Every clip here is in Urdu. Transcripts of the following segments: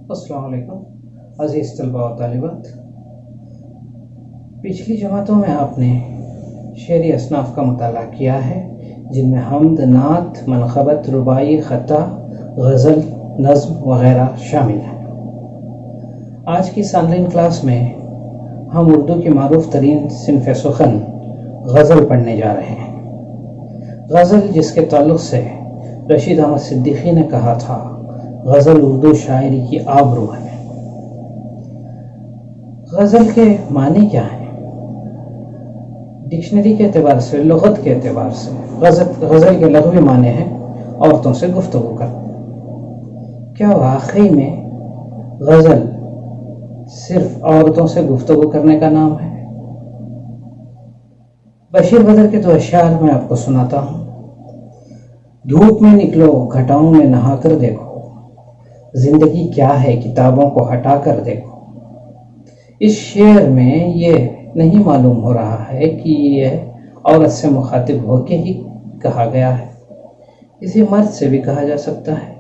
السلام علیکم عزیز طلباء و طالبات. پچھلی جماعتوں میں آپ نے شعری اصناف کا مطالعہ کیا ہے جن میں حمد، نعت، منقبت، رباعی، خطا، غزل، نظم وغیرہ شامل ہیں. آج کی آن لائن کلاس میں ہم اردو کی معروف ترین صنف سخن غزل پڑھنے جا رہے ہیں. غزل جس کے تعلق سے رشید احمد صدیقی نے کہا تھا غزل اردو شاعری کی آبرو ہے. غزل کے معنی کیا ہیں؟ ڈکشنری کے اعتبار سے، لغت کے اعتبار سے غزل کے لغوی معنی ہیں عورتوں سے گفتگو کرنا. کیا واقعی میں غزل صرف عورتوں سے گفتگو کرنے کا نام ہے؟ بشیر بدر کے دو اشعار میں آپ کو سناتا ہوں. دھوپ میں نکلو گھٹاؤں میں نہا کر دیکھو، زندگی کیا ہے کتابوں کو ہٹا کر دیکھو. اس شعر میں یہ نہیں معلوم ہو رہا ہے کہ یہ عورت سے مخاطب ہو کے ہی کہا گیا ہے، کسی مرد سے بھی کہا جا سکتا ہے.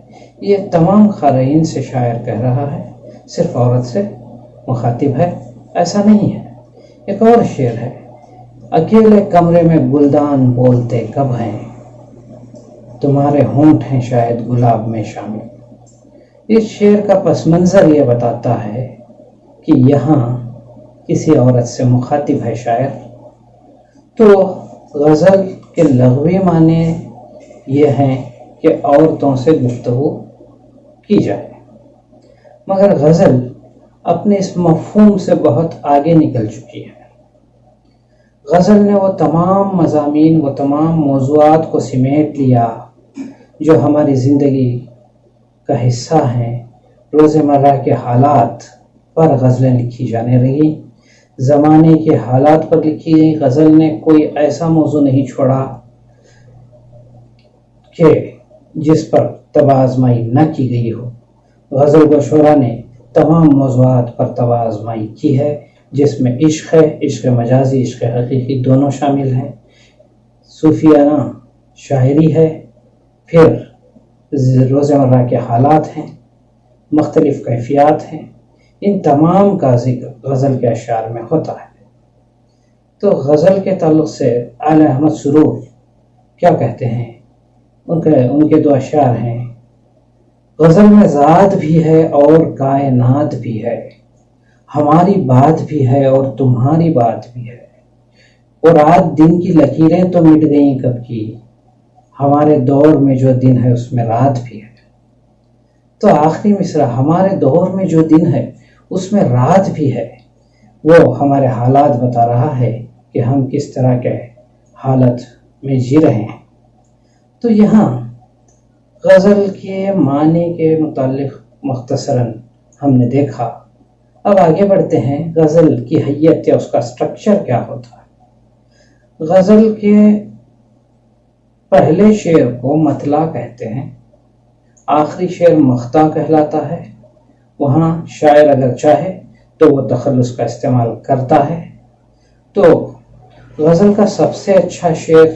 یہ تمام قارئین سے شاعر کہہ رہا ہے، صرف عورت سے مخاطب ہے ایسا نہیں ہے. ایک اور شعر ہے، اکیلے کمرے میں گلدان بولتے کب ہیں، تمہارے ہونٹ ہیں شاید گلاب میں شامل. اس شعر کا پس منظر یہ بتاتا ہے کہ یہاں کسی عورت سے مخاطب ہے شاعر. تو غزل کے لغوی معنی یہ ہیں کہ عورتوں سے گفتگو کی جائے، مگر غزل اپنے اس مفہوم سے بہت آگے نکل چکی ہے. غزل نے وہ تمام مضامین، وہ تمام موضوعات کو سمیٹ لیا جو ہماری زندگی کا حصہ ہیں. روزمرہ کے حالات پر غزلیں لکھی جانے لگیں، زمانے کے حالات پر لکھی گئی. غزل نے کوئی ایسا موضوع نہیں چھوڑا کہ جس پر طبع آزمائی نہ کی گئی ہو. غزل کو شعراء نے تمام موضوعات پر طبع آزمائی کی ہے، جس میں عشق ہے، عشق مجازی، عشق حقیقی دونوں شامل ہیں. صوفیانہ شاعری ہے، پھر روزمرہ کے حالات ہیں، مختلف کیفیات ہیں. ان تمام کا ذکر غزل کے اشعار میں ہوتا ہے. تو غزل کے تعلق سے اعلی احمد سرور کیا کہتے ہیں؟ ان کے دو اشعار ہیں، غزل میں ذات بھی ہے اور کائنات بھی ہے، ہماری بات بھی ہے اور تمہاری بات بھی ہے، اور رات دن کی لکیریں تو مٹ گئیں کب کی، ہمارے دور میں جو دن ہے اس میں رات بھی ہے. تو آخری مصرع ہمارے دور میں جو دن ہے اس میں رات بھی ہے، وہ ہمارے حالات بتا رہا ہے کہ ہم کس طرح کے حالت میں جی رہے ہیں. تو یہاں غزل کے معنی کے متعلق مختصراً ہم نے دیکھا. اب آگے بڑھتے ہیں، غزل کی حیت یا اس کا سٹرکچر کیا ہوتا ہے. غزل کے پہلے شعر کو مطلع کہتے ہیں، آخری شعر مقطع کہلاتا ہے. وہاں شاعر اگر چاہے تو وہ تخلص کا استعمال کرتا ہے. تو غزل کا سب سے اچھا شعر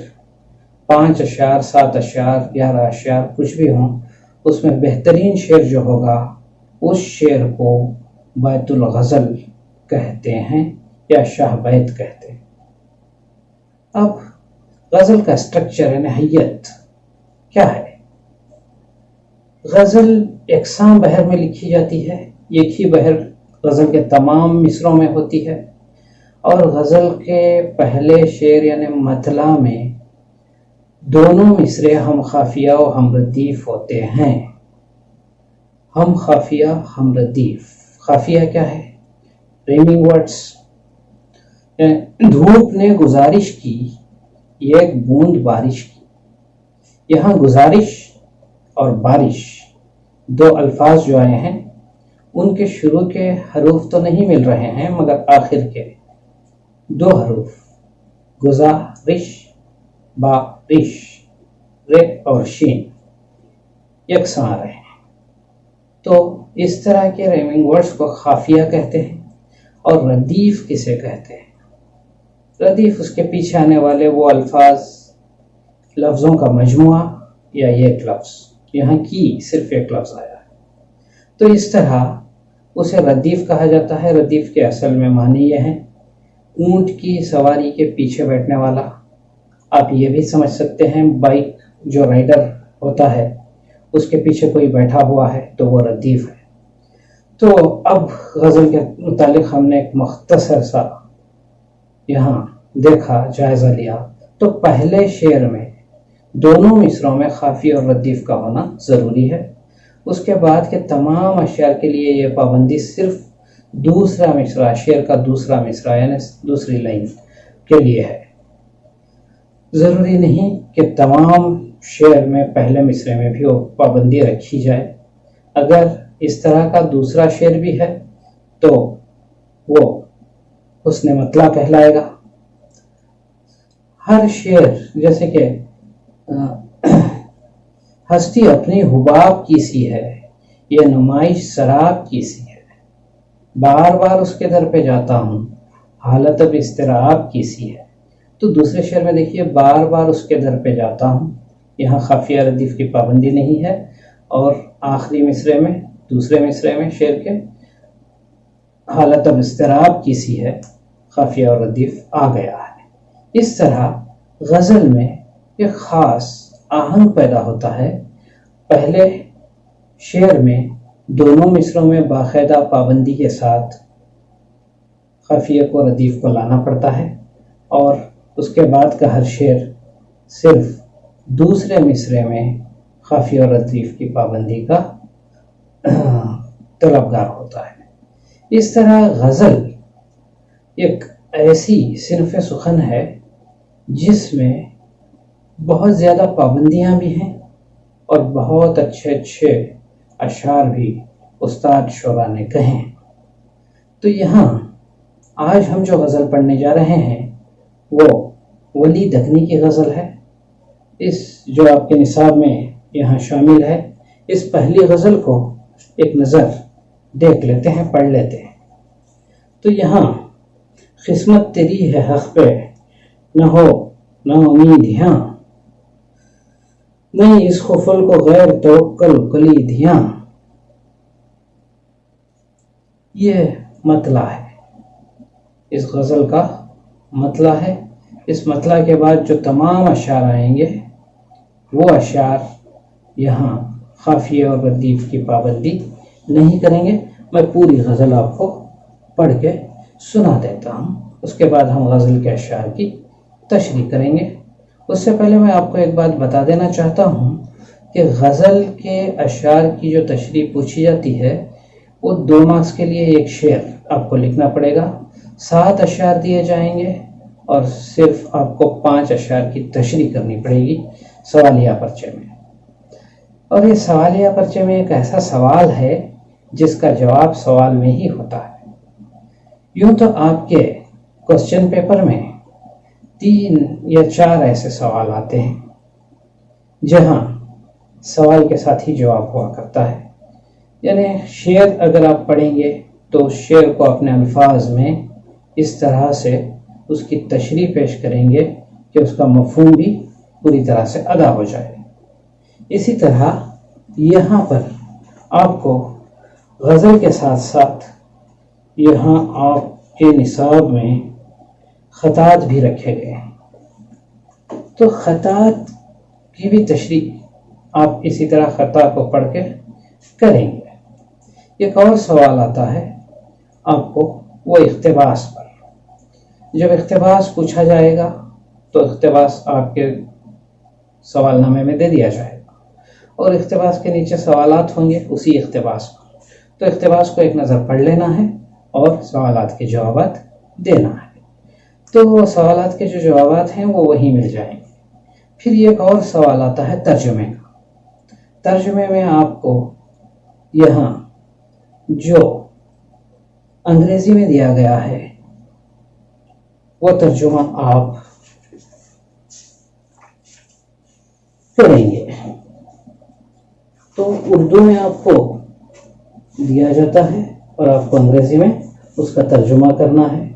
5 اشعار، 7 اشعار، 11 اشعار کچھ بھی ہوں، اس میں بہترین شعر جو ہوگا اس شعر کو بیت الغزل کہتے ہیں یا شاہ بیت کہتے ہیں. اب غزل کا سٹرکچر یعنی حیت کیا ہے؟ غزل یکساں بحر میں لکھی جاتی ہے، ایک ہی بحر غزل کے تمام مصروں میں ہوتی ہے، اور غزل کے پہلے شعر یعنی مطلع میں دونوں مصرے ہم خافیہ و ہم ردیف ہوتے ہیں. ہم خافیہ، ہم ردیف. خافیہ کیا ہے؟ ریمنگ ورڈز. دھوپ نے گزارش کی، یہ ایک بوند بارش کی. یہاں گزارش اور بارش دو الفاظ جو آئے ہیں ان کے شروع کے حروف تو نہیں مل رہے ہیں، مگر آخر کے 2 حروف گزارش، بارش، ر اور شین یکساں آ رہے ہیں. تو اس طرح کے ریمنگ ورڈز کو خافیہ کہتے ہیں. اور ردیف کسے کہتے ہیں؟ ردیف اس کے پیچھے آنے والے وہ الفاظ، لفظوں کا مجموعہ یا ایک لفظ. یہاں کی صرف ایک لفظ آیا ہے. تو اس طرح اسے ردیف کہا جاتا ہے۔ ردیف کے اصل میں معنی یہ ہیں اونٹ کی سواری کے پیچھے بیٹھنے والا۔ آپ یہ بھی سمجھ سکتے ہیں بائک جو رائڈر ہوتا ہے اس کے پیچھے کوئی بیٹھا ہوا ہے تو وہ ردیف ہے۔ تو اب غزل کے متعلق ہم نے ایک مختصر سا یہاں دیکھا، جائزہ لیا۔ تو پہلے شعر میں دونوں مصرعوں میں قافیہ اور ردیف کا ہونا ضروری ہے۔ اس کے بعد کے تمام اشعار کے لیے یہ پابندی صرف دوسرا مصرع، شعر کا دوسرا مصرع یعنی دوسری لائن کے لیے ہے۔ ضروری نہیں کہ تمام شعر میں پہلے مصرعے میں بھی وہ پابندی رکھی جائے۔ اگر اس طرح کا دوسرا شعر بھی ہے تو وہ حسن مطلع کہلائے گا۔ ہر شعر جیسے کہ ہستی اپنی حباب کی سی ہے، یہ نمائش سراب کی سی ہے، بار بار اس کے در پہ جاتا ہوں، حالت اب اضطراب کی سی ہے۔ تو دوسرے شعر میں دیکھیے بار بار اس کے در پہ جاتا ہوں، یہاں قافیہ ردیف کی پابندی نہیں ہے، اور آخری مصرعے میں دوسرے مصرعے میں شعر کے حالت اب اضطراب کی سی ہے، قافیہ اور ردیف آ گیا ہے۔ اس طرح غزل میں ایک خاص آہنگ پیدا ہوتا ہے۔ پہلے شعر میں دونوں مصرعوں میں باقاعدہ پابندی کے ساتھ قافیہ کو ردیف کو لانا پڑتا ہے، اور اس کے بعد کا ہر شعر صرف دوسرے مصرعے میں قافیہ اور ردیف کی پابندی کا طلبگار ہوتا ہے۔ اس طرح غزل ایک ایسی صنف سخن ہے جس میں بہت زیادہ پابندیاں بھی ہیں اور بہت اچھے اچھے اشعار بھی استاد شعراء نے کہے ہیں۔ تو یہاں آج ہم جو غزل پڑھنے جا رہے ہیں وہ ولی دکنی کی غزل ہے۔ اس جو آپ کے نصاب میں یہاں شامل ہے، اس پہلی غزل کو ایک نظر دیکھ لیتے ہیں، پڑھ لیتے ہیں۔ تو یہاں قسمت تیری ہے حق پہ نہ ہو نہ امید یہاں، نہیں اس خفل کو غیر توکل کلی دھیاں، یہ مطلع ہے، اس غزل کا مطلع ہے۔ اس مطلع کے بعد جو تمام اشعار آئیں گے وہ اشعار یہاں قافیہ اور ردیف کی پابندی نہیں کریں گے۔ میں پوری غزل آپ کو پڑھ کے سنا دیتا ہوں، اس کے بعد ہم غزل کے اشعار کی تشریح کریں گے۔ اس سے پہلے میں آپ کو ایک بات بتا دینا چاہتا ہوں کہ غزل کے اشعار کی جو تشریح پوچھی جاتی ہے وہ 2 مارکس کے لیے ایک شعر آپ کو لکھنا پڑے گا، 7 اشعار دیے جائیں گے اور صرف آپ کو 5 اشعار کی تشریح کرنی پڑے گی سوالیہ پرچے میں۔ اور یہ سوالیہ پرچے میں ایک ایسا سوال ہے جس کا جواب سوال میں ہی ہوتا ہے۔ یوں تو آپ کے کوسچن پیپر میں 3 یا 4 ایسے سوال آتے ہیں جہاں سوال کے ساتھ ہی جواب ہوا کرتا ہے، یعنی شعر اگر آپ پڑھیں گے تو شعر کو اپنے الفاظ میں اس طرح سے اس کی تشریح پیش کریں گے کہ اس کا مفہوم بھی پوری طرح سے ادا ہو جائے۔ اسی طرح یہاں پر آپ کو غزل کے ساتھ ساتھ یہاں آپ کے نصاب میں خطات بھی رکھے گئے ہیں، تو خطات کی بھی تشریح آپ اسی طرح خطا کو پڑھ کے کریں گے۔ ایک اور سوال آتا ہے آپ کو وہ اقتباس پر۔ جب اقتباس پوچھا جائے گا تو اقتباس آپ کے سوال نامے میں دے دیا جائے گا، اور اقتباس کے نیچے سوالات ہوں گے اسی اقتباس پر، تو اقتباس کو ایک نظر پڑھ لینا ہے اور سوالات کے جوابات دینا ہے۔ تو وہ سوالات کے جو جوابات ہیں وہ وہیں مل جائیں گے۔ پھر ایک اور سوال آتا ہے ترجمے کا۔ ترجمے میں آپ کو یہاں جو انگریزی میں دیا گیا ہے وہ ترجمہ آپ کریں گے۔ تو اردو میں آپ کو دیا جاتا ہے اور آپ کو انگریزی میں اس کا ترجمہ کرنا ہے۔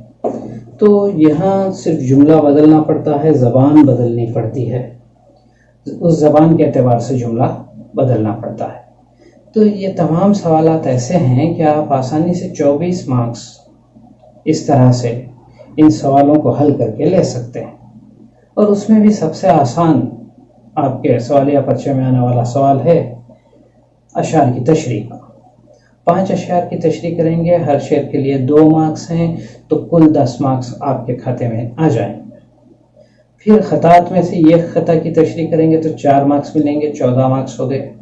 تو یہاں صرف جملہ بدلنا پڑتا ہے، زبان بدلنی پڑتی ہے، اس زبان کے اعتبار سے جملہ بدلنا پڑتا ہے۔ تو یہ تمام سوالات ایسے ہیں کہ آپ آسانی سے 24 مارکس اس طرح سے ان سوالوں کو حل کر کے لے سکتے ہیں. اور اس میں بھی سب سے آسان آپ کے سوالیہ پرچے میں آنے والا سوال ہے اشعار کی تشریح کا. 5 اشعار کی تشریح کریں گے، ہر شعر کے لیے 2 مارکس ہیں، تو کل 10 مارکس آپ کے کھاتے میں آ جائیں گے. پھر خطات میں سے یہ خطا کی تشریح کریں گے تو 4 مارکس ملیں گے، 14 مارکس ہو گئے.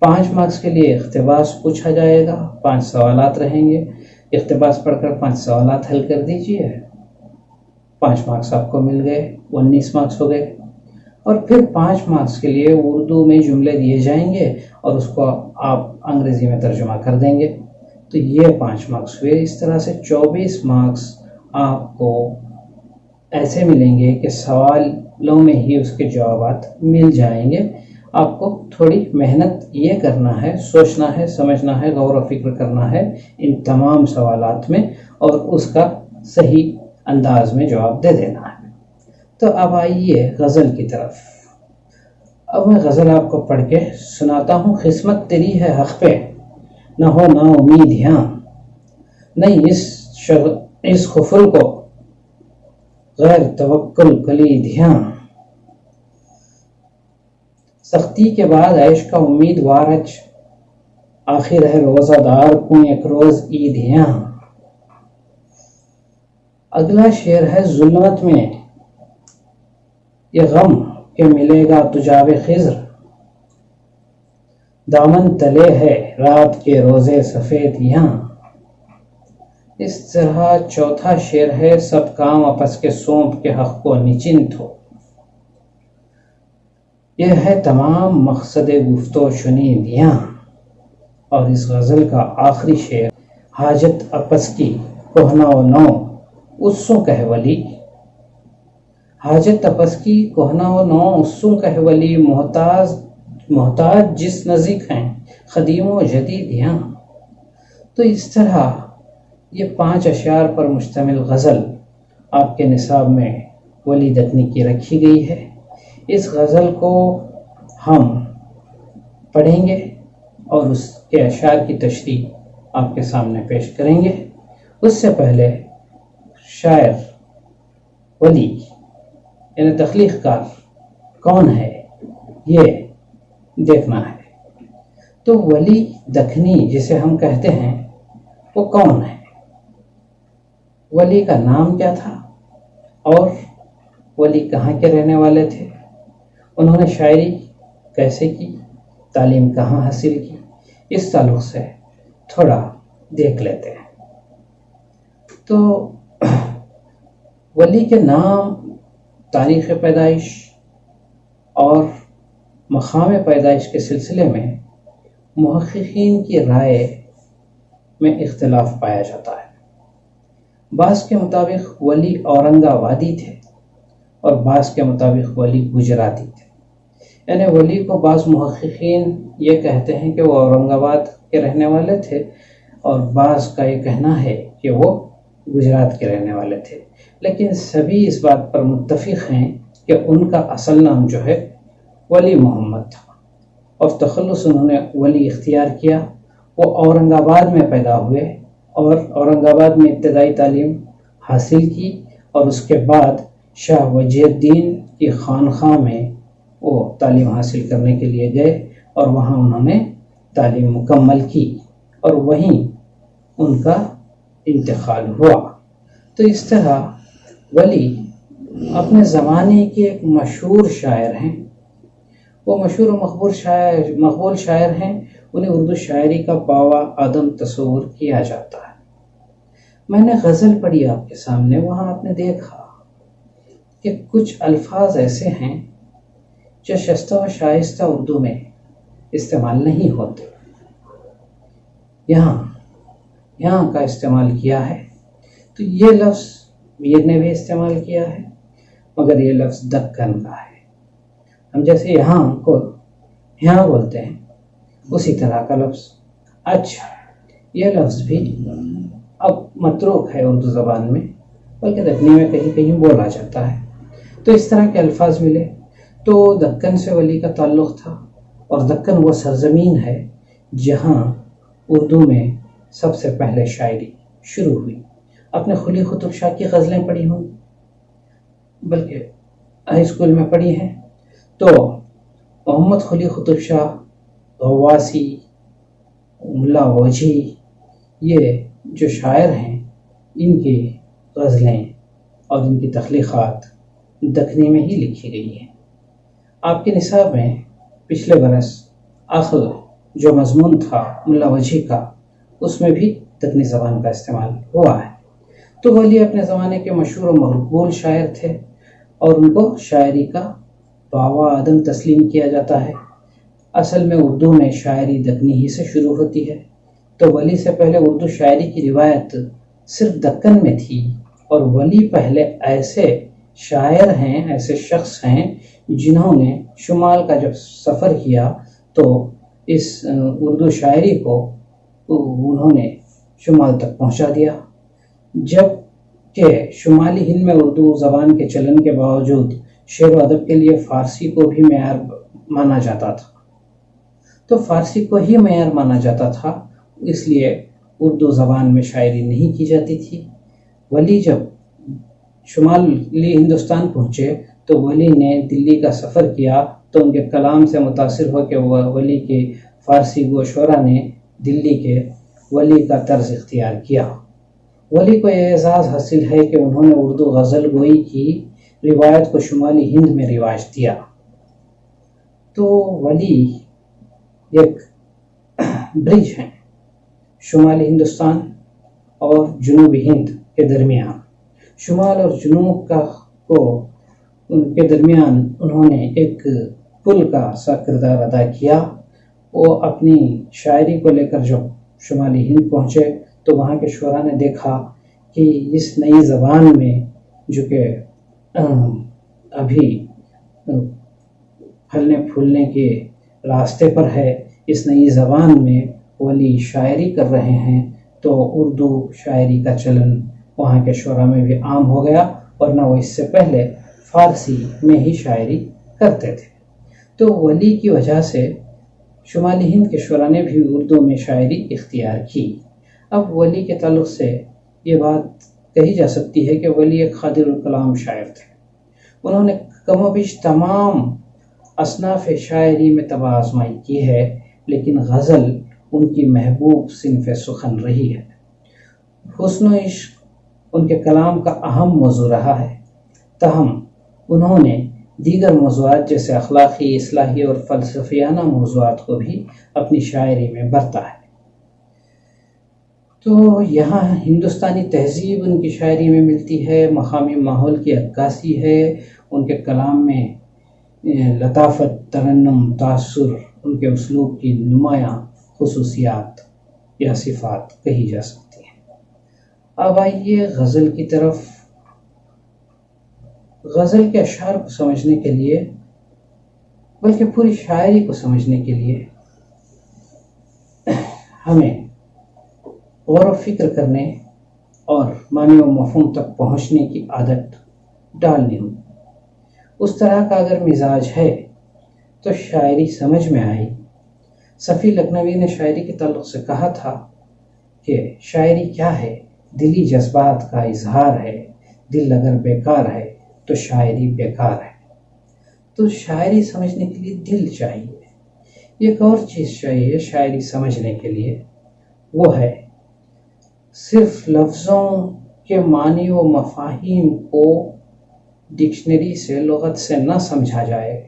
5 مارکس کے لیے اقتباس پوچھا جائے گا، 5 سوالات رہیں گے، اقتباس پڑھ کر 5 سوالات حل کر دیجئے، 5 مارکس آپ کو مل گئے، 19 مارکس ہو گئے. اور پھر 5 مارکس کے لیے اردو میں جملے دیے جائیں گے اور اس کو آپ انگریزی میں ترجمہ کر دیں گے، تو یہ 5 مارکس ہوئے. اس طرح سے 24 مارکس آپ کو ایسے ملیں گے کہ سوالوں میں ہی اس کے جوابات مل جائیں گے. آپ کو تھوڑی محنت یہ کرنا ہے، سوچنا ہے، سمجھنا ہے، غور و فکر کرنا ہے ان تمام سوالات میں اور اس کا صحیح انداز میں جواب دے دینا ہے. تو اب آئیے غزل کی طرف. اب میں غزل آپ کو پڑھ کے سناتا ہوں. قسمت تیری ہے حق پہ، نہ ہو نا امید یہاں، نہیں اس خفل کو غیر توکل کلی دھیان. سختی کے بعد عیش کا امیدوار اچ، آخر ہے روزہ دار کو ایک روز عید یہاں. اگلا شعر ہے ظلمت میں یہ غم کہ ملے گا تجاب خضر، دامن تلے ہے رات کے روزے سفید یہاں. اس طرح چوتھا شعر ہے سب کام آپس کے سونپ کے حق کو نچنت ہو. یہ ہے تمام مقصد گفتو شنید یہاں. اور اس غزل کا آخری شعر حاجت آپس کی کہنا و نو اسوں کہ ولی. حاجت آپس کی کہنا و نو اسوں کہ ولی، محتاج جس نزدیک ہیں قدیم و جدید یہاں. تو اس طرح یہ 5 اشعار پر مشتمل غزل آپ کے نصاب میں ولی دکنی کی رکھی گئی ہے. اس غزل کو ہم پڑھیں گے اور اس کے اشعار کی تشریح آپ کے سامنے پیش کریں گے. اس سے پہلے شاعر ولی یعنی تخلیق کار کون ہے یہ دیکھنا ہے. تو ولی دکنی جسے ہم کہتے ہیں وہ کون ہے، ولی کا نام کیا تھا اور ولی کہاں کے رہنے والے تھے، انہوں نے شاعری کیسے کی، تعلیم کہاں حاصل کی، اس تعلق سے تھوڑا دیکھ لیتے ہیں. تو ولی کے نام، تاریخ پیدائش اور مقام پیدائش کے سلسلے میں محققین کی رائے میں اختلاف پایا جاتا ہے. بعض کے مطابق ولی اورنگ آبادی تھے اور بعض کے مطابق ولی گجراتی تھے. یعنی ولی کو بعض محققین یہ کہتے ہیں کہ وہ اورنگ آباد کے رہنے والے تھے اور بعض کا یہ کہنا ہے کہ وہ گجرات کے رہنے والے تھے. لیکن سبھی اس بات پر متفق ہیں کہ ان کا اصل نام جو ہے ولی محمد تھا اور تخلص انہوں نے ولی اختیار کیا. وہ اورنگ آباد میں پیدا ہوئے اور اورنگ آباد میں ابتدائی تعلیم حاصل کی اور اس کے بعد شاہ وجی الدین کی خانقاہ میں وہ تعلیم حاصل کرنے کے لیے گئے اور وہاں انہوں نے تعلیم مکمل کی اور وہیں ان کا انتقال ہوا. تو اس طرح ولی اپنے زمانے کے ایک مشہور شاعر ہیں. وہ مشہور و مقبول شاعر ہیں. انہیں اردو شاعری کا باوا آدم تصور کیا جاتا ہے. میں نے غزل پڑھی آپ کے سامنے، وہاں آپ نے دیکھا کہ کچھ الفاظ ایسے ہیں جو شستہ و شائستہ اردو میں استعمال نہیں ہوتے. یہاں کا استعمال کیا ہے. تو یہ لفظ میر نے بھی استعمال کیا ہے مگر یہ لفظ دکن کا ہے. ہم جیسے یہاں کو یہاں بولتے ہیں اسی طرح کا لفظ اچھا، یہ لفظ بھی اب متروک ہے اردو زبان میں، بلکہ دکنی میں کہیں کہیں بولا جاتا ہے. تو اس طرح کے الفاظ ملے. تو دکن سے ولی کا تعلق تھا اور دکن وہ سرزمین ہے جہاں اردو میں سب سے پہلے شاعری شروع ہوئی. اپنے قلی قطب شاہ کی غزلیں پڑھی ہوں، بلکہ ہائی اسکول میں پڑھی ہیں. تو محمد قلی قطب شاہ، غواسی، ملا وجی، یہ جو شاعر ہیں، ان کی غزلیں اور ان کی تخلیقات دکنی میں ہی لکھی گئی ہیں. آپ کے نصاب میں پچھلے برس آخر جو مضمون تھا ملا وجی کا، اس میں بھی دکنی زبان کا استعمال ہوا ہے. تو ولی اپنے زمانے کے مشہور و مقبول شاعر تھے اور ان کو شاعری کا باوا عدم تسلیم کیا جاتا ہے. اصل میں اردو میں شاعری دکنی ہی سے شروع ہوتی ہے. تو ولی سے پہلے اردو شاعری کی روایت صرف دکن میں تھی، اور ولی پہلے ایسے شاعر ہیں، ایسے شخص ہیں جنہوں نے شمال کا جب سفر کیا تو اس اردو شاعری کو انہوں نے شمال تک پہنچا دیا. جب کہ شمالی ہند میں اردو زبان کے چلن کے باوجود شعر و ادب کے لیے فارسی کو بھی معیار مانا جاتا تھا. تو فارسی کو ہی معیار مانا جاتا تھا، اس لیے اردو زبان میں شاعری نہیں کی جاتی تھی. ولی جب شمالی ہندوستان پہنچے تو ولی نے دلی کا سفر کیا، تو ان کے کلام سے متاثر ہو کے ولی کے فارسی گو شعرا نے دلی کے ولی کا طرز اختیار کیا. ولی کو یہ اعزاز حاصل ہے کہ انہوں نے اردو غزل گوئی کی روایت کو شمالی ہند میں رواج دیا. تو ولی ایک برج ہیں شمالی ہندوستان اور جنوبی ہند کے درمیان. شمال اور جنوب کے درمیان انہوں نے ایک پل کا سا کردار ادا کیا. وہ اپنی شاعری کو لے کر جب شمالی ہند پہنچے تو وہاں کے شعراء نے دیکھا کہ اس نئی زبان میں جو کہ ابھی پھلنے پھولنے کے راستے پر ہے، اس نئی زبان میں ولی شاعری کر رہے ہیں، تو اردو شاعری کا چلن وہاں کے شعراء میں بھی عام ہو گیا، ورنہ وہ اس سے پہلے فارسی میں ہی شاعری کرتے تھے. تو ولی کی وجہ سے شمالی ہند کے شعراء نے بھی اردو میں شاعری اختیار کی. اب ولی کے تعلق سے یہ بات کہی جا سکتی ہے کہ ولی ایک قادر الکلام شاعر تھے. انہوں نے کم و بیش تمام اصناف شاعری میں طبع آزمائی کی ہے، لیکن غزل ان کی محبوب صنف سخن رہی ہے. حسن و عشق ان کے کلام کا اہم موضوع رہا ہے، تاہم انہوں نے دیگر موضوعات جیسے اخلاقی، اصلاحی اور فلسفیانہ موضوعات کو بھی اپنی شاعری میں برتا ہے. تو یہاں ہندوستانی تہذیب ان کی شاعری میں ملتی ہے، مقامی ماحول کی عکاسی ہے، ان کے کلام میں لطافت، ترنم، تاثر ان کے اسلوب کی نمایاں خصوصیات یا صفات کہی جا سکتی ہیں. اب آئیے غزل کی طرف. غزل کے اشعار کو سمجھنے کے لیے، بلکہ پوری شاعری کو سمجھنے کے لیے ہمیں غور و فکر کرنے اور معنی و مفہوم تک پہنچنے کی عادت ڈالنی ہوگی. اس طرح کا اگر مزاج ہے تو شاعری سمجھ میں آئی. صفی لکھنوی نے شاعری کے تعلق سے کہا تھا کہ شاعری کیا ہے؟ دلی جذبات کا اظہار ہے. دل اگر بیکار ہے تو شاعری بیکار ہے. تو شاعری سمجھنے کے لیے دل چاہیے. ایک اور چیز چاہیے شاعری سمجھنے کے لیے، وہ ہے صرف لفظوں کے معنی و مفاہیم کو ڈکشنری سے، لغت سے نہ سمجھا جائے،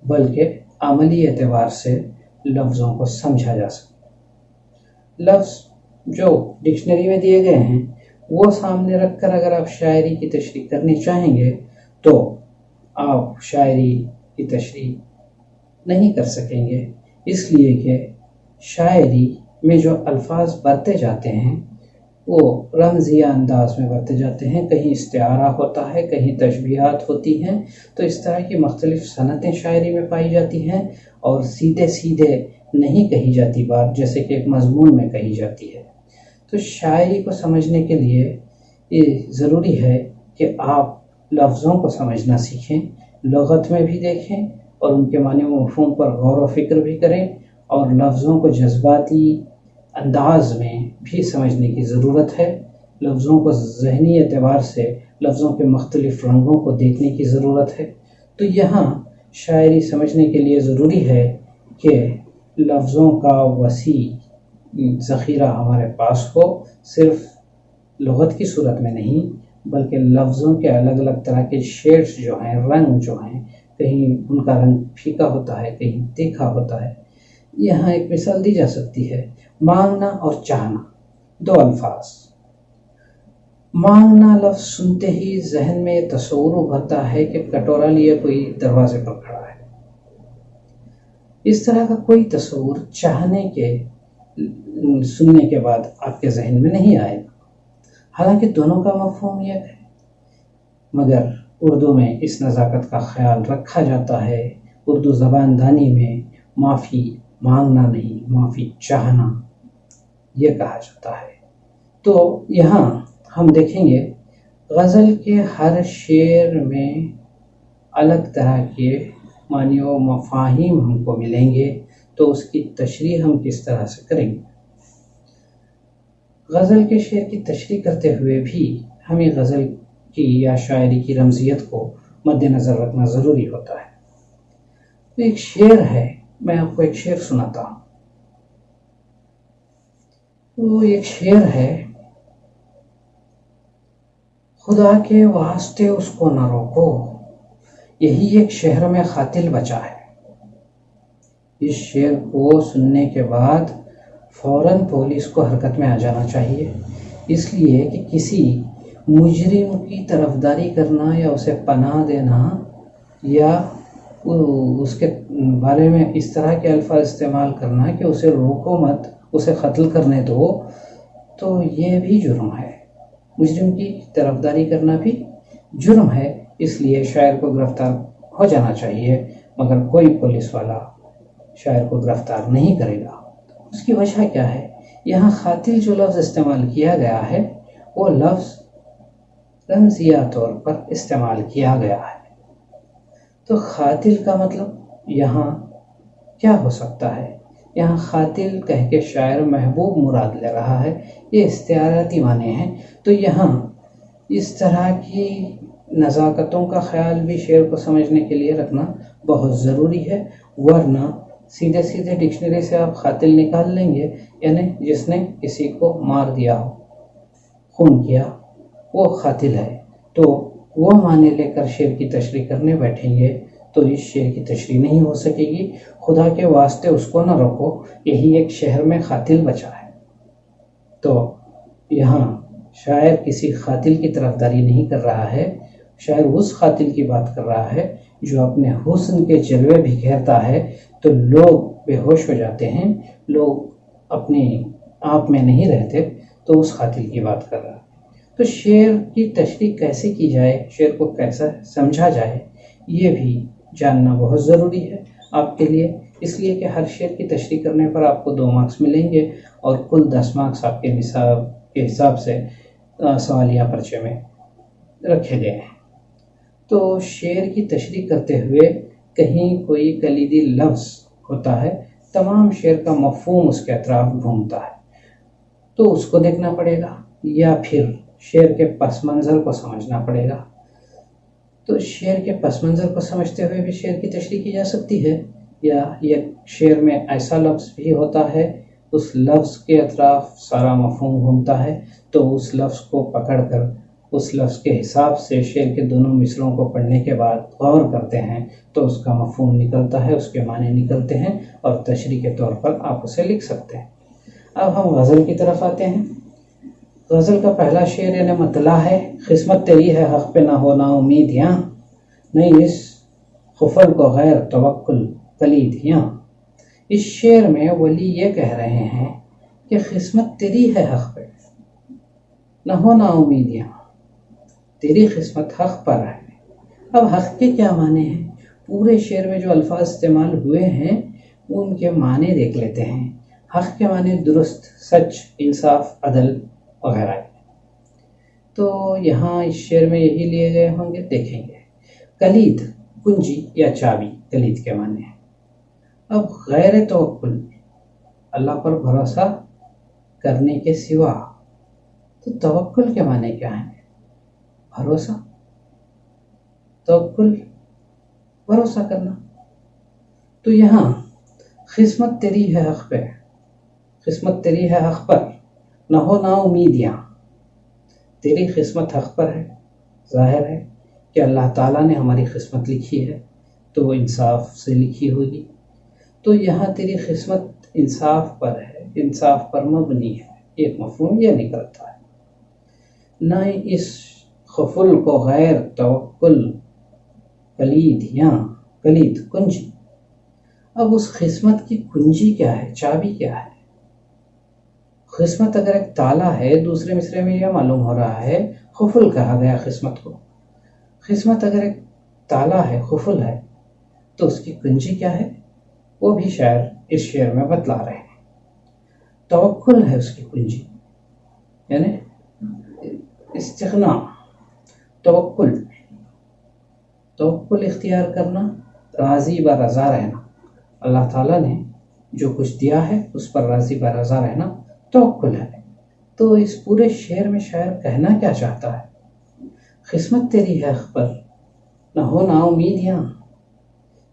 بلکہ عملی اعتبار سے لفظوں کو سمجھا جا سکے. لفظ جو ڈکشنری میں دیے گئے ہیں وہ سامنے رکھ کر اگر آپ شاعری کی تشریح کرنی چاہیں گے تو آپ شاعری کی تشریح نہیں کر سکیں گے، اس لیے کہ شاعری میں جو الفاظ برتے جاتے ہیں وہ رمزیہ انداز میں برتے جاتے ہیں. کہیں استعارہ ہوتا ہے، کہیں تشبیہات ہوتی ہیں. تو اس طرح کی مختلف صنعتیں شاعری میں پائی جاتی ہیں، اور سیدھے سیدھے نہیں کہی جاتی بات جیسے کہ ایک مضمون میں کہی جاتی ہے. تو شاعری کو سمجھنے کے لیے یہ ضروری ہے کہ آپ لفظوں کو سمجھنا سیکھیں، لغت میں بھی دیکھیں اور ان کے معنی و مفہوم پر غور و فکر بھی کریں، اور لفظوں کو جذباتی انداز میں بھی سمجھنے کی ضرورت ہے. لفظوں کو ذہنی اعتبار سے لفظوں کے مختلف رنگوں کو دیکھنے کی ضرورت ہے. تو یہاں شاعری سمجھنے کے لیے ضروری ہے کہ لفظوں کا وسیع ذخیرہ ہمارے پاس ہو، صرف لغت کی صورت میں نہیں بلکہ لفظوں کے الگ الگ طرح کے شیڈز جو ہیں، رنگ جو ہیں، کہیں ان کا رنگ پھیکا ہوتا ہے، کہیں تیکھا ہوتا ہے. یہاں ایک مثال دی جا سکتی ہے، مانگنا اور چاہنا، دو الفاظ. مانگنا لفظ سنتے ہی ذہن میں تصور ابھرتا ہے کہ کٹورا لیے کوئی دروازے پر کھڑا ہے. اس طرح کا کوئی تصور چاہنے کے سننے کے بعد آپ کے ذہن میں نہیں آئے گا. حالانکہ دونوں کا مفہوم یک ہے، مگر اردو میں اس نزاکت کا خیال رکھا جاتا ہے. اردو زبان دانی میں معافی مانگنا نہیں، معافی چاہنا یہ کہا جاتا ہے. تو یہاں ہم دیکھیں گے غزل کے ہر شعر میں الگ طرح کے معنی و مفاہیم ہم کو ملیں گے. تو اس کی تشریح ہم کس طرح سے کریں گے؟ غزل کے شعر کی تشریح کرتے ہوئے بھی ہمیں غزل کی یا شاعری کی رمزیت کو مد نظر رکھنا ضروری ہوتا ہے. تو ایک شعر ہے، میں آپ کو ایک شعر سناتا ہوں. وہ ایک شعر ہے، خدا کے واسطے اس کو نہ روکو، یہی ایک شہر میں قاتل بچا ہے. اس شعر کو سننے کے بعد فوراً پولیس کو حرکت میں آ جانا چاہیے، اس لیے کہ کسی مجرم کی طرفداری کرنا یا اسے پناہ دینا یا اس کے بارے میں اس طرح کے الفاظ استعمال کرنا کہ اسے روکو مت، اسے قتل کرنے دو، تو یہ بھی جرم ہے. مجرم کی طرفداری کرنا بھی جرم ہے. اس لیے شاعر کو گرفتار ہو جانا چاہیے، مگر کوئی پولیس والا شاعر کو گرفتار نہیں کرے گا. اس کی وجہ کیا ہے؟ یہاں قاتل جو لفظ استعمال کیا گیا ہے وہ لفظ رمزیہ طور پر استعمال کیا گیا ہے. تو قاتل کا مطلب یہاں کیا ہو سکتا ہے؟ یہاں قاتل کہہ کے شاعر محبوب مراد لے رہا ہے، یہ استعاراتی معنی ہیں. تو یہاں اس طرح کی نزاکتوں کا خیال بھی شعر کو سمجھنے کے لیے رکھنا بہت ضروری ہے، ورنہ سیدھے سیدھے ڈکشنری سے آپ قاتل نکال لیں گے، یعنی جس نے کسی کو مار دیا ہو، خون کیا، وہ قاتل ہے. تو وہ معنی لے کر شعر کی تشریح کرنے بیٹھیں گے تو اس شعر کی تشریح نہیں ہو سکے گی. خدا کے واسطے اس کو نہ روکو، یہی ایک شہر میں قاتل بچا ہے. تو یہاں شاعر کسی قاتل کی طرفداری نہیں کر رہا ہے، شاعر اس قاتل کی بات کر رہا ہے جو اپنے حسن کے جلوے بکھیرتا ہے تو لوگ بے ہوش ہو جاتے ہیں، لوگ اپنے آپ میں نہیں رہتے. تو اس قاتل کی بات کر رہا ہے. تو شعر کی تشریح کیسے کی جائے، شعر کو کیسا سمجھا جائے، یہ بھی جاننا بہت ضروری ہے آپ کے لیے. اس لیے کہ ہر شعر کی تشریح کرنے پر آپ کو 2 مارکس ملیں گے اور کل 10 مارکس آپ کے نصاب کے حساب سے سوالیہ پرچے میں رکھے گئے ہیں. تو شعر کی تشریح کرتے ہوئے کہیں کوئی کلیدی لفظ ہوتا ہے، تمام شعر کا مفہوم اس کے اطراف گھومتا ہے، تو اس کو دیکھنا پڑے گا یا پھر شعر کے پس منظر کو سمجھنا پڑے گا. تو شعر کے پس منظر کو سمجھتے ہوئے بھی شعر کی تشریح کی جا سکتی ہے، یا یہ شعر میں ایسا لفظ بھی ہوتا ہے اس لفظ کے اطراف سارا مفہوم گھومتا ہے، تو اس لفظ کو پکڑ کر اس لفظ کے حساب سے شعر کے دونوں مصروں کو پڑھنے کے بعد غور کرتے ہیں تو اس کا مفہوم نکلتا ہے، اس کے معنی نکلتے ہیں اور تشریح کے طور پر آپ اسے لکھ سکتے ہیں. اب ہم غزل کی طرف آتے ہیں. غزل کا پہلا شعر یعنی مطلع ہے، قسمت تیری ہے حق پہ نہ ہونا امیدیاں، نہیں اس خفل کو غیر توکل کلیدیاں. اس شعر میں ولی یہ کہہ رہے ہیں کہ قسمت تیری ہے حق پہ نہ ہونا امیدیاں، تیری قسمت حق پر ہے. اب حق کے کیا معنی ہیں؟ پورے شعر میں جو الفاظ استعمال ہوئے ہیں ان کے معنی دیکھ لیتے ہیں. حق کے معنی درست، سچ، انصاف، عدل وغیرہ. تو یہاں اس شعر میں یہی لیے گئے ہوں گے، دیکھیں گے. کلید، کنجی یا چابی، کلید کے معنی ہیں. اب غیر توکل اللہ پر بھروسہ کرنے کے سوا۔ تو توکل کے معنی کیا ہیں؟ بھروسہ، توکل، بھروسہ کرنا۔ تو یہاں قسمت تیری ہے حق پہ، قسمت تیری ہے حق پر، نہ ہو نا امیدیاں۔ تیری قسمت حق پر ہے، ظاہر ہے کہ اللہ تعالیٰ نے ہماری قسمت لکھی ہے تو وہ انصاف سے لکھی ہوگی۔ تو یہاں تیری قسمت انصاف پر ہے، انصاف پر مبنی ہے، ایک مفہوم یہ نکلتا ہے۔ نہ اس خفل کو غیر توکل کلید یا کلید کنجی۔ اب اس قسمت کی کنجی کیا ہے، چابی کیا ہے؟ قسمت اگر ایک تالا ہے، دوسرے مصرے میں یہ معلوم ہو رہا ہے خفل کہا گیا قسمت کو۔ قسمت اگر ایک تالا ہے، خفل ہے، تو اس کی کنجی کیا ہے؟ وہ بھی شاعر اس شعر میں بتلا رہے ہیں۔ توکل ہے اس کی کنجی، یعنی استغنا، توکل، توکل اختیار کرنا، راضی بہ رضا رہنا۔ اللہ تعالیٰ نے جو کچھ دیا ہے اس پر راضی بہ رضا رہنا توکل ہے۔ تو اس پورے شعر میں شاعر کہنا کیا چاہتا ہے؟ قسمت تیری ہے حق پر، نہ ہو نا امیدیاں۔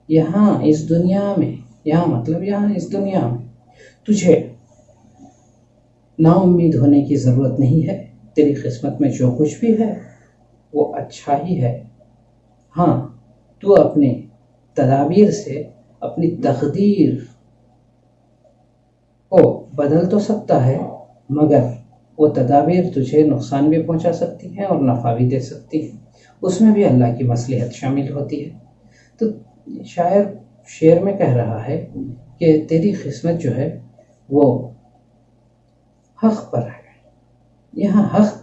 یہاں اس دنیا میں، یہاں مطلب یہاں اس دنیا میں تجھے نا امید ہونے کی ضرورت نہیں ہے۔ تیری قسمت میں جو کچھ بھی ہے وہ اچھا ہی ہے۔ ہاں، تو اپنے تدابیر سے اپنی تقدیر کو بدل تو سکتا ہے، مگر وہ تدابیر تجھے نقصان بھی پہنچا سکتی ہیں اور نفع بھی دے سکتی ہیں، اس میں بھی اللہ کی مصلحت شامل ہوتی ہے۔ تو شاعر شعر میں کہہ رہا ہے کہ تیری قسمت جو ہے وہ حق پر ہے۔ یہاں حق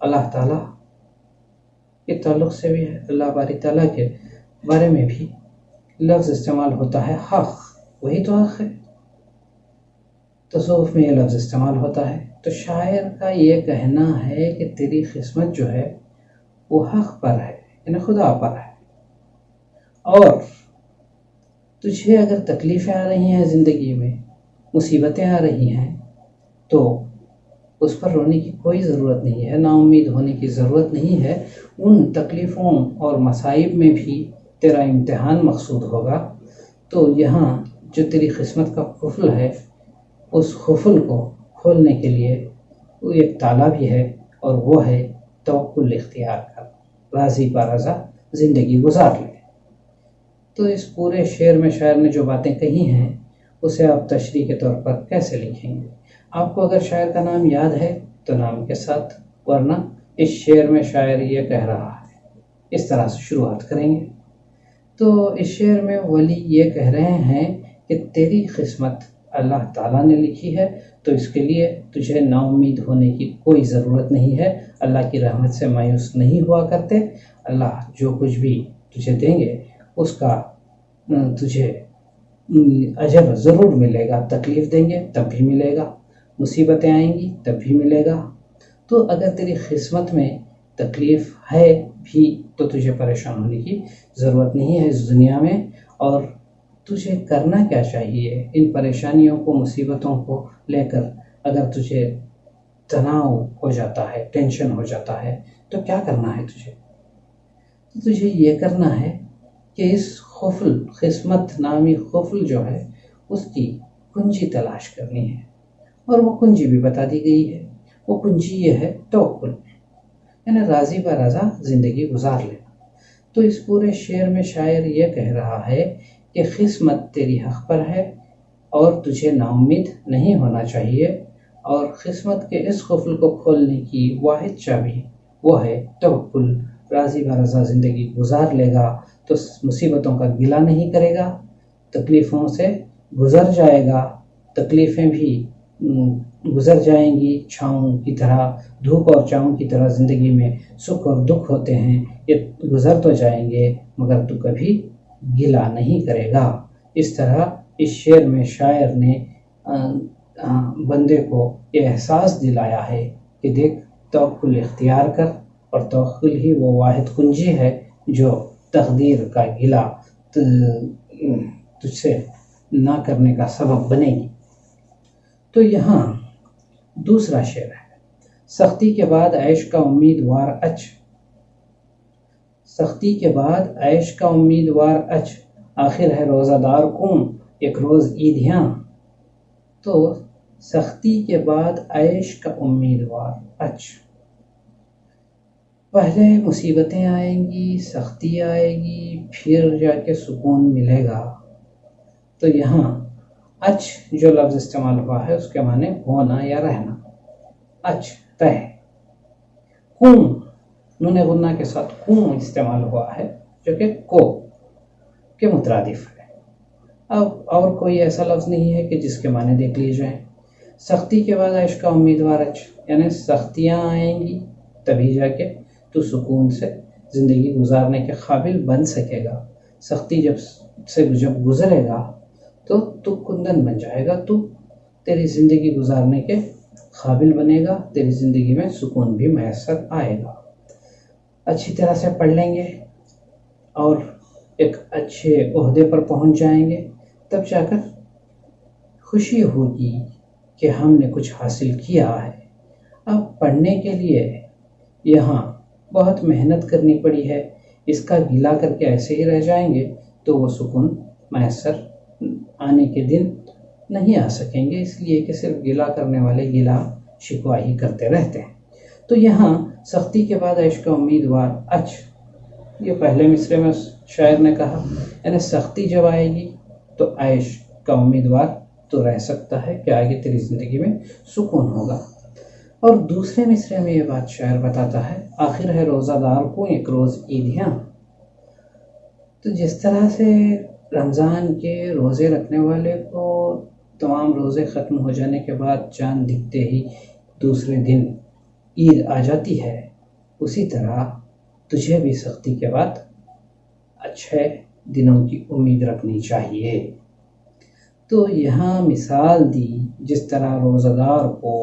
اللہ تعالیٰ کے تعلق سے بھی ہے، اللہ باری تعالیٰ کے بارے میں بھی لفظ استعمال ہوتا ہے حق، وہی تو حق ہے۔ تصوف میں یہ لفظ استعمال ہوتا ہے۔ تو شاعر کا یہ کہنا ہے کہ تیری قسمت جو ہے وہ حق پر ہے، یعنی خدا پر ہے، اور تجھے اگر تکلیفیں آ رہی ہیں زندگی میں، مصیبتیں آ رہی ہیں، تو اس پر رونے کی کوئی ضرورت نہیں ہے، نا امید ہونے کی ضرورت نہیں ہے۔ ان تکلیفوں اور مصائب میں بھی تیرا امتحان مقصود ہوگا۔ تو یہاں جو تیری قسمت کا قفل ہے، اس قفل کو کھولنے کے لیے وہ ایک تالا بھی ہے، اور وہ ہے توکل اختیار کر، راضی بہ رضا زندگی گزار لے۔ تو اس پورے شعر میں شاعر نے جو باتیں کہی ہیں اسے آپ تشریح کے طور پر کیسے لکھیں گے؟ آپ کو اگر شاعر کا نام یاد ہے تو نام کے ساتھ، ورنہ اس شعر میں شاعر یہ کہہ رہا ہے، اس طرح سے شروعات کریں گے۔ تو اس شعر میں ولی یہ کہہ رہے ہیں کہ تیری قسمت اللہ تعالیٰ نے لکھی ہے، تو اس کے لیے تجھے نا امید ہونے کی کوئی ضرورت نہیں ہے۔ اللہ کی رحمت سے مایوس نہیں ہوا کرتے۔ اللہ جو کچھ بھی تجھے دیں گے اس کا تجھے اجر ضرور ملے گا۔ تکلیف دیں گے تب بھی ملے گا، مصیبتیں آئیں گی تب بھی ملے گا۔ تو اگر تیری قسمت میں تکلیف ہے بھی تو تجھے پریشان ہونے کی ضرورت نہیں ہے اس دنیا میں۔ اور تجھے کرنا کیا چاہیے؟ ان پریشانیوں کو، مصیبتوں کو لے کر اگر تجھے تناؤ ہو جاتا ہے، ٹینشن ہو جاتا ہے، تو کیا کرنا ہے تجھے؟ تو تجھے یہ کرنا ہے کہ اس قفل، قسمت نامی قفل جو ہے، اس کی کنجی تلاش کرنی ہے، اور وہ کنجی بھی بتا دی گئی ہے۔ وہ کنجی یہ ہے توکل، یعنی راضی بہ رضا زندگی گزار لینا۔ تو اس پورے شعر میں شاعر یہ کہہ رہا ہے کہ قسمت تیری حق پر ہے اور تجھے نا امید نہیں ہونا چاہیے، اور قسمت کے اس قفل کو کھولنے کی واحد چابی وہ ہے توکل۔ راضی بہ رضا زندگی گزار لے گا تو مصیبتوں کا گلہ نہیں کرے گا، تکلیفوں سے گزر جائے گا، تکلیفیں بھی گزر جائیں گی۔ چھاؤں کی طرح، دھوپ اور چھاؤں کی طرح زندگی میں سکھ اور دکھ ہوتے ہیں، یہ گزر تو جائیں گے مگر تو کبھی گلہ نہیں کرے گا۔ اس طرح اس شعر میں شاعر نے بندے کو یہ احساس دلایا ہے کہ دیکھ، توکل اختیار کر، اور توکل ہی وہ واحد کنجی ہے جو تقدیر کا گلہ تجھ سے نہ کرنے کا سبب بنے گی۔ تو یہاں دوسرا شعر ہے، سختی کے بعد عیش کا امیدوار اچ، سختی کے بعد عیش کا امیدوار اچ، آخر ہے روزہ دار کون ایک روز عیدیاں۔ تو سختی کے بعد عیش کا امیدوار اچ، پہلے مصیبتیں آئیں گی، سختی آئے گی، پھر جا کے سکون ملے گا۔ تو یہاں اچ جو لفظ استعمال ہوا ہے اس کے معنی ہونا یا رہنا، اچ رہ، کون نون غنہ کے ساتھ کون استعمال ہوا ہے جو کہ کو کے مترادف ہے۔ اب اور کوئی ایسا لفظ نہیں ہے کہ جس کے معنی دیکھ لیے جائیں۔ سختی کے بعد عیش کا امیدوار اچ، یعنی سختیاں آئیں گی تبھی جا کے تو سکون سے زندگی گزارنے کے قابل بن سکے گا۔ سختی جب گزرے گا تو کندن بن جائے گا، تو تیری زندگی گزارنے کے قابل بنے گا، تیری زندگی میں سکون بھی میسر آئے گا۔ اچھی طرح سے پڑھ لیں گے اور ایک اچھے عہدے پر پہنچ جائیں گے، تب جا کر خوشی ہوگی کہ ہم نے کچھ حاصل کیا ہے۔ اب پڑھنے کے لیے یہاں بہت محنت کرنی پڑی ہے، اس کا گلا کر کے ایسے ہی رہ جائیں گے تو وہ سکون میسر آنے کے دن نہیں آ سکیں گے، اس لیے کہ صرف گلا کرنے والے گلا شکوہ ہی کرتے رہتے ہیں۔ تو یہاں سختی کے بعد عیش کا امیدوار اچ، یہ پہلے مصرے میں شاعر نے کہا، یعنی سختی جب آئے گی تو عیش کا امیدوار تو رہ سکتا ہے کہ آگے تیری زندگی میں سکون ہوگا۔ اور دوسرے مصرے میں یہ بات شاعر بتاتا ہے، آخر ہے روزہ دار کو ایک روز عیدیاں۔ تو جس طرح سے رمضان کے روزے رکھنے والے کو تمام روزے ختم ہو جانے کے بعد چاند دکھتے ہی دوسرے دن عید آ جاتی ہے، اسی طرح تجھے بھی سختی کے بعد اچھے دنوں کی امید رکھنی چاہیے۔ تو یہاں مثال دی، جس طرح روزہ دار کو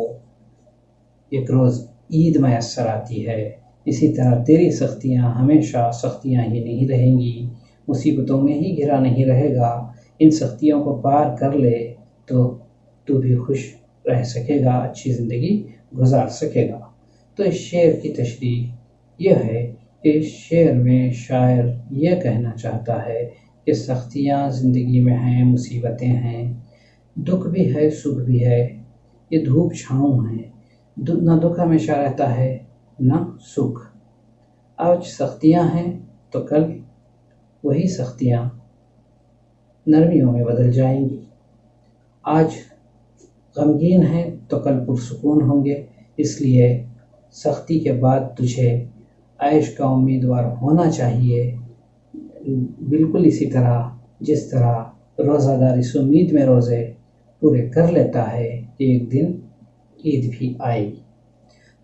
ایک روز عید میسر آتی ہے، اسی طرح تیری سختیاں ہمیشہ سختیاں ہی نہیں رہیں گی، مصیبتوں میں ہی گھرا نہیں رہے گا۔ ان سختیوں کو پار کر لے تو بھی خوش رہ سکے گا، اچھی زندگی گزار سکے گا۔ تو اس شعر کی تشریح یہ ہے کہ اس شعر میں شاعر یہ کہنا چاہتا ہے کہ سختیاں زندگی میں ہیں، مصیبتیں ہیں، دکھ بھی ہے، سکھ بھی ہے، یہ دھوپ چھاؤں ہیں، نہ دکھ ہمیشہ رہتا ہے نہ سکھ۔ آج سختیاں ہیں تو کل وہی سختیاں نرمیوں میں بدل جائیں گی، آج غمگین ہیں تو کل پرسکون ہوں گے۔ اس لیے سختی کے بعد تجھے عیش کا امیدوار ہونا چاہیے، بالکل اسی طرح جس طرح روزہ دار اس امید میں روزے پورے کر لیتا ہے کہ ایک دن عید بھی آئے گی۔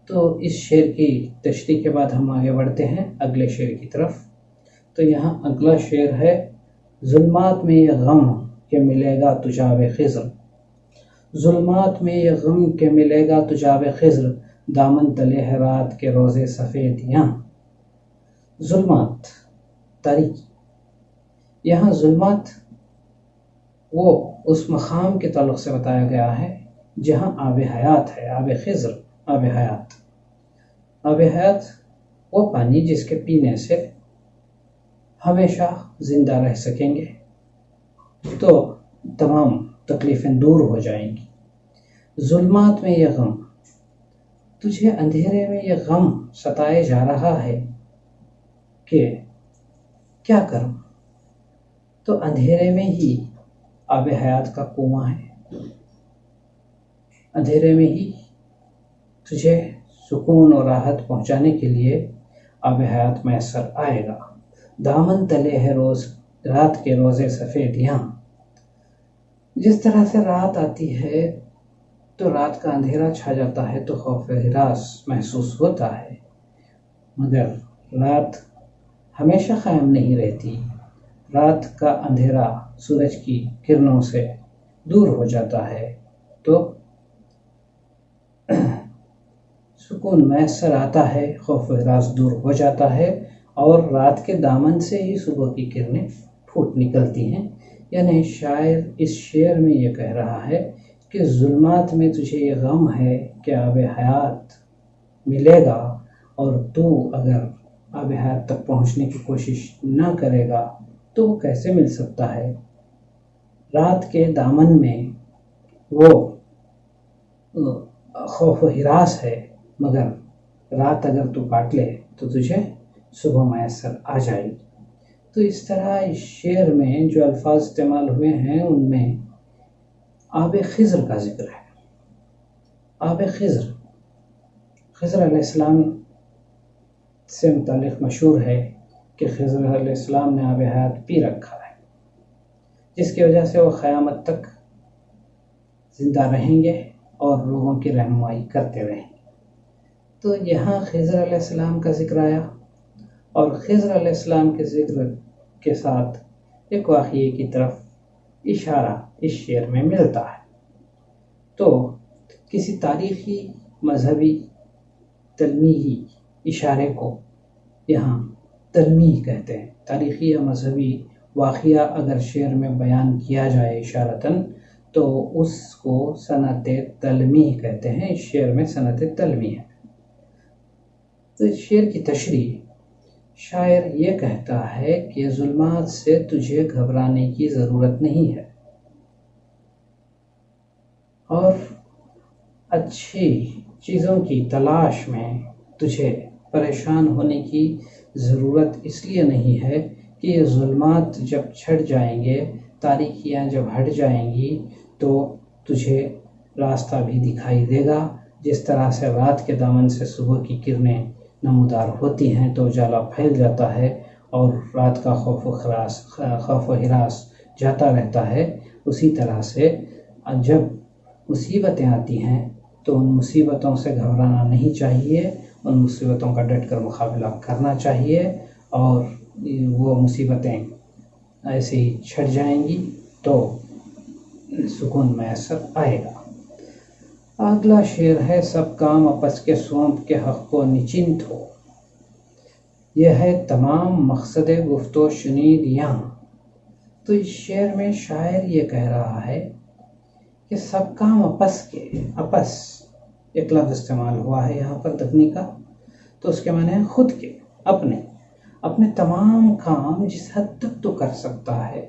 تو اس شعر کی تشریح کے بعد ہم آگے بڑھتے ہیں اگلے شعر کی طرف۔ تو یہاں اگلا شعر ہے، ظلمات میں یہ غم کہ ملے گا تجاب خضر، ظلمات میں یہ غم کہ ملے گا تجاب خضر، دامن تلے ہے رات کے روزے سفیدیاں۔ ظلمات، تاریکی، یہاں ظلمات وہ اس مقام کے تعلق سے بتایا گیا ہے جہاں آب حیات ہے، آب خضر، آب حیات۔ آب حیات وہ پانی جس کے پینے سے ہمیشہ زندہ رہ سکیں گے، تو تمام تکلیفیں دور ہو جائیں گی۔ ظلمات میں یہ غم، تجھے اندھیرے میں یہ غم ستائے جا رہا ہے کہ کیا کروں، تو اندھیرے میں ہی آب حیات کا کنواں ہے، اندھیرے میں ہی تجھے سکون اور راحت پہنچانے کے لیے آب حیات میسر آئے گا۔ دامن تلے ہے رات کے روزے سفیدیاں، جس طرح سے رات آتی ہے تو رات کا اندھیرا چھا جاتا ہے تو خوف ہراس محسوس ہوتا ہے، مگر رات ہمیشہ قائم نہیں رہتی، رات کا اندھیرا سورج کی کرنوں سے دور ہو جاتا ہے تو سکون میسر آتا ہے، خوف و ہراس دور ہو جاتا ہے، اور رات کے دامن سے ہی صبح کی کرنیں پھوٹ نکلتی ہیں۔ یعنی شاعر اس شعر میں یہ کہہ رہا ہے کہ ظلمات میں تجھے یہ غم ہے کہ آب حیات ملے گا، اور تو اگر آب حیات تک پہنچنے کی کوشش نہ کرے گا تو وہ کیسے مل سکتا ہے؟ رات کے دامن میں وہ خوف و ہراس ہے، مگر رات اگر تو کاٹ لے تو تجھے صبح میسر آ جائے گی۔ تو اس طرح اس شعر میں جو الفاظ استعمال ہوئے ہیں ان میں آب خضر کا ذکر ہے۔ آب خضر، خضر علیہ السلام سے متعلق مشہور ہے کہ خضر علیہ السلام نے آب حیات پی رکھا ہے، جس کی وجہ سے وہ قیامت تک زندہ رہیں گے اور لوگوں کی رہنمائی کرتے رہیں گے۔ تو یہاں خضر علیہ السلام کا ذکر آیا، اور خضر علیہ السلام کے ذکر کے ساتھ ایک واقعے کی طرف اشارہ اس شعر میں ملتا ہے۔ تو کسی تاریخی، مذہبی، تلمیحی اشارے کو یہاں تلمیح کہتے ہیں۔ تاریخی یا مذہبی واقعہ اگر شعر میں بیان کیا جائے اشارتاً تو اس کو صنعت تلمیح کہتے ہیں۔ اس شعر میں صنعت تلمیح ہے۔ تو اس شعر کی تشریح، شاعر یہ کہتا ہے کہ ظلمات سے تجھے گھبرانے کی ضرورت نہیں ہے، اور اچھی چیزوں کی تلاش میں تجھے پریشان ہونے کی ضرورت اس لیے نہیں ہے کہ یہ ظلمات جب چھٹ جائیں گے، تاریکیاں جب ہٹ جائیں گی تو تجھے راستہ بھی دکھائی دے گا۔ جس طرح سے رات کے دامن سے صبح کی کرنیں نمودار ہوتی ہیں تو اجالا پھیل جاتا ہے اور رات کا خوف و ہراس جاتا رہتا ہے، اسی طرح سے جب مصیبتیں آتی ہیں تو ان مصیبتوں سے گھبرانا نہیں چاہیے، ان مصیبتوں کا ڈٹ کر مقابلہ کرنا چاہیے، اور وہ مصیبتیں ایسے ہی چھٹ جائیں گی تو سکون میسر آئے گا۔ اگلا شعر ہے، سب کام اپس کے سونپ کے حق کو نچنت ہو، یہ ہے تمام مقصد گفت و شنید یہاں۔ تو اس شعر میں شاعر یہ کہہ رہا ہے کہ سب کام اپس کے، اپس ایک لفظ استعمال ہوا ہے یہاں پر دفنی کا، تو اس کے معنی ہے خود کے، اپنے تمام کام جس حد تک تو کر سکتا ہے،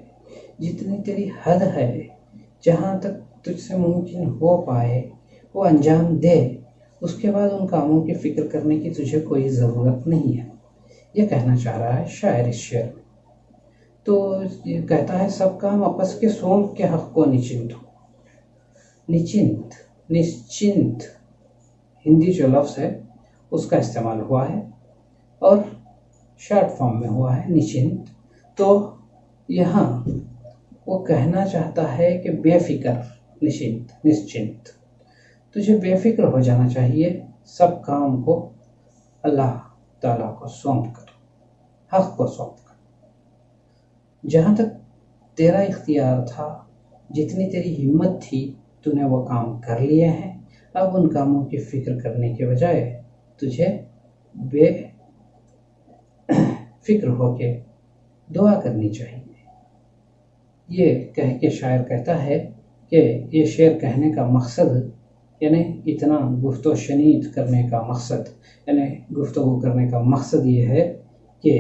جتنی تیری حد ہے، جہاں تک تجھ سے ممکن ہو پائے وہ انجام دے، اس کے بعد ان کاموں کی فکر کرنے کی تجھے کوئی ضرورت نہیں ہے۔ یہ کہنا چاہ رہا ہے شاعر اس شعر میں۔ تو یہ کہتا ہے سب کام آپس کے سونپ کے حق کو نچنت ہو۔ نشچنت ہندی جو لفظ ہے اس کا استعمال ہوا ہے اور شارٹ فارم میں ہوا ہے نچنت۔ تو یہاں وہ کہنا چاہتا ہے کہ بے فکر، نشچنت، تجھے بے فکر ہو جانا چاہیے، سب کام کو اللہ تعالیٰ کو سونپ کر، حق کو سونپ کر۔ جہاں تک تیرا اختیار تھا، جتنی تیری ہمت تھی، تو نے وہ کام کر لیے ہیں، اب ان کاموں کی فکر کرنے کے بجائے تجھے بے فکر ہو کے دعا کرنی چاہیے۔ یہ کہہ کے شاعر کہتا ہے کہ یہ شعر کہنے کا مقصد، یعنی اتنا گفت و شنید کرنے کا مقصد، یعنی گفتگو کرنے کا مقصد یہ ہے کہ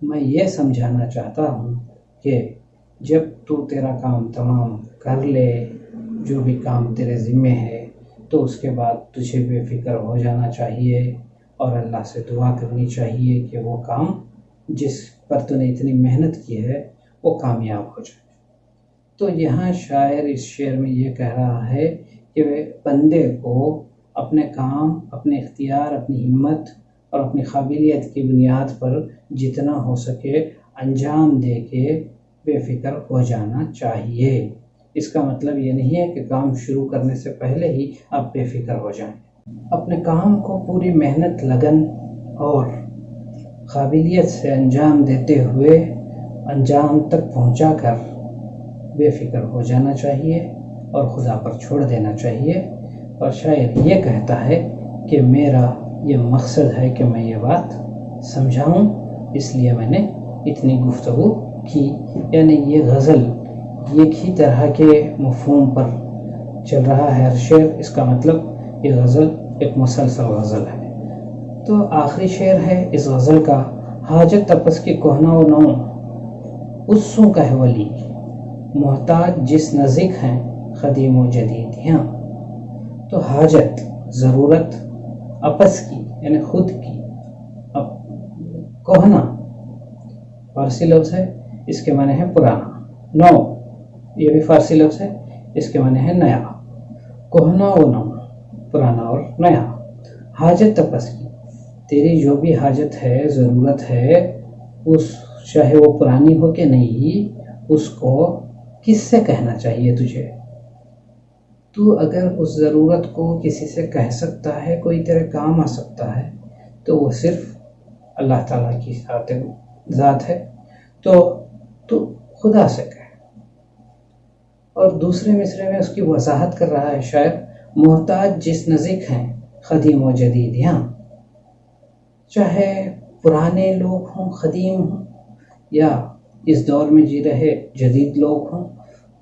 میں یہ سمجھانا چاہتا ہوں کہ جب تو تیرا کام تمام کر لے، جو بھی کام تیرے ذمے ہے، تو اس کے بعد تجھے بے فکر ہو جانا چاہیے اور اللہ سے دعا کرنی چاہیے کہ وہ کام جس پر تو نے اتنی محنت کی ہے وہ کامیاب ہو جائے۔ تو یہاں شاعر اس شعر میں یہ کہہ رہا ہے کہ بندے کو اپنے کام، اپنے اختیار، اپنی ہمت اور اپنی قابلیت کی بنیاد پر جتنا ہو سکے انجام دے کے بے فکر ہو جانا چاہیے۔ اس کا مطلب یہ نہیں ہے کہ کام شروع کرنے سے پہلے ہی آپ بے فکر ہو جائیں۔ اپنے کام کو پوری محنت، لگن اور قابلیت سے انجام دیتے ہوئے انجام تک پہنچا کر بے فکر ہو جانا چاہیے اور خدا پر چھوڑ دینا چاہیے۔ اور شاعر یہ کہتا ہے کہ میرا یہ مقصد ہے کہ میں یہ بات سمجھاؤں، اس لیے میں نے اتنی گفتگو کی۔ یعنی یہ غزل ایک ہی طرح کے مفہوم پر چل رہا ہے ہر شعر، اس کا مطلب یہ غزل ایک مسلسل غزل ہے۔ تو آخری شعر ہے اس غزل کا، حاجت تپس کی کوہنا و نو اس سو کہ ولی، محتاج جس نزدیک ہیں قدیم و جدید یہاں۔ تو حاجت ضرورت، اپس کی یعنی خود کی، کوہنا فارسی لفظ ہے، اس کے معنی ہے پرانا، نو یہ بھی فارسی لفظ ہے، اس کے معنی ہے نیا، کوہنا و نو پرانا اور نیا۔ حاجت تپس کی، تیری جو بھی حاجت ہے ضرورت ہے، اس چاہے وہ پرانی ہو کہ نہیں، اس کو کس سے کہنا چاہیے تجھے؟ تو اگر اس ضرورت کو کسی سے کہہ سکتا ہے، کوئی تیرے کام آ سکتا ہے، تو وہ صرف اللہ تعالیٰ کی ذات ہے، تو خدا سے کہے۔ اور دوسرے مصرے میں اس کی وضاحت کر رہا ہے شاعر، محتاج جس نزدیک ہیں قدیم و جدید یہاں، چاہے پرانے لوگ ہوں، قدیم ہوں، یا اس دور میں جی رہے جدید لوگ ہوں،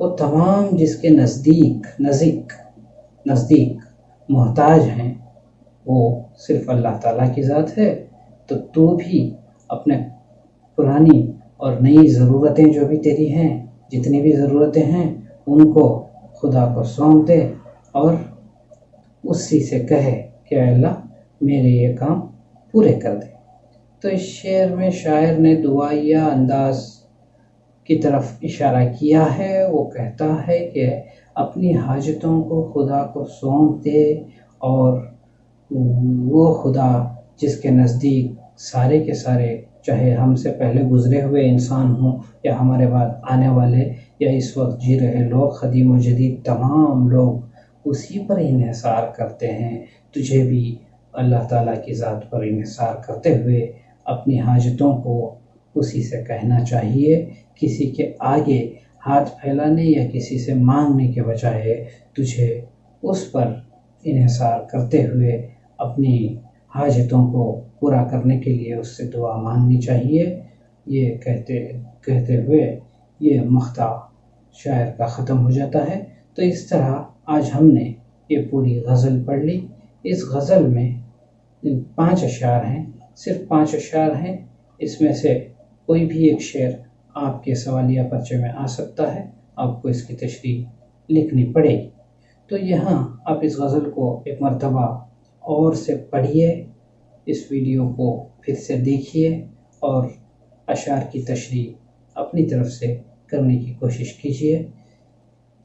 وہ تمام جس کے نزدیک محتاج ہیں، وہ صرف اللہ تعالیٰ کی ذات ہے۔ تو بھی اپنے پرانی اور نئی ضرورتیں جو بھی تیری ہیں، جتنی بھی ضرورتیں ہیں، ان کو خدا کو سونپ دے اور اسی سے کہے کہ اے اللہ میرے یہ کام پورے کر دے۔ تو اس شعر میں شاعر نے دعائیا انداز کی طرف اشارہ کیا ہے۔ وہ کہتا ہے کہ اپنی حاجتوں کو خدا کو سونپ دے، اور وہ خدا جس کے نزدیک سارے کے سارے، چاہے ہم سے پہلے گزرے ہوئے انسان ہوں یا ہمارے بعد آنے والے یا اس وقت جی رہے لوگ، قدیم و جدید تمام لوگ اسی پر انحصار کرتے ہیں۔ تجھے بھی اللہ تعالیٰ کی ذات پر انحصار کرتے ہوئے اپنی حاجتوں کو اسی سے کہنا چاہیے۔ کسی کے آگے ہاتھ پھیلانے یا کسی سے مانگنے کے بجائے تجھے اس پر انحصار کرتے ہوئے اپنی حاجتوں کو پورا کرنے کے لیے اس سے دعا مانگنی چاہیے۔ یہ کہتے ہوئے یہ مقطع شاعر کا ختم ہو جاتا ہے۔ تو اس طرح آج ہم نے یہ پوری غزل پڑھ لی۔ اس غزل میں 5 اشعار ہیں، صرف 5 اشعار ہیں، اس میں سے کوئی بھی ایک شعر آپ کے سوالیہ پرچے میں آ سکتا ہے، آپ کو اس کی تشریح لکھنی پڑے گی۔ تو یہاں آپ اس غزل کو ایک مرتبہ اور سے پڑھیے، اس ویڈیو کو پھر سے دیکھیے اور اشعار کی تشریح اپنی طرف سے کرنے کی کوشش کیجیے۔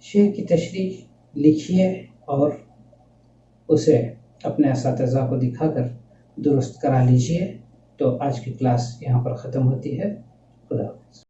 شعر کی تشریح لکھیے اور اسے اپنے اساتذہ کو دکھا کر درست کرا لیجیے۔ تو آج کی کلاس یہاں پر ختم ہوتی ہے۔ خدا حافظ۔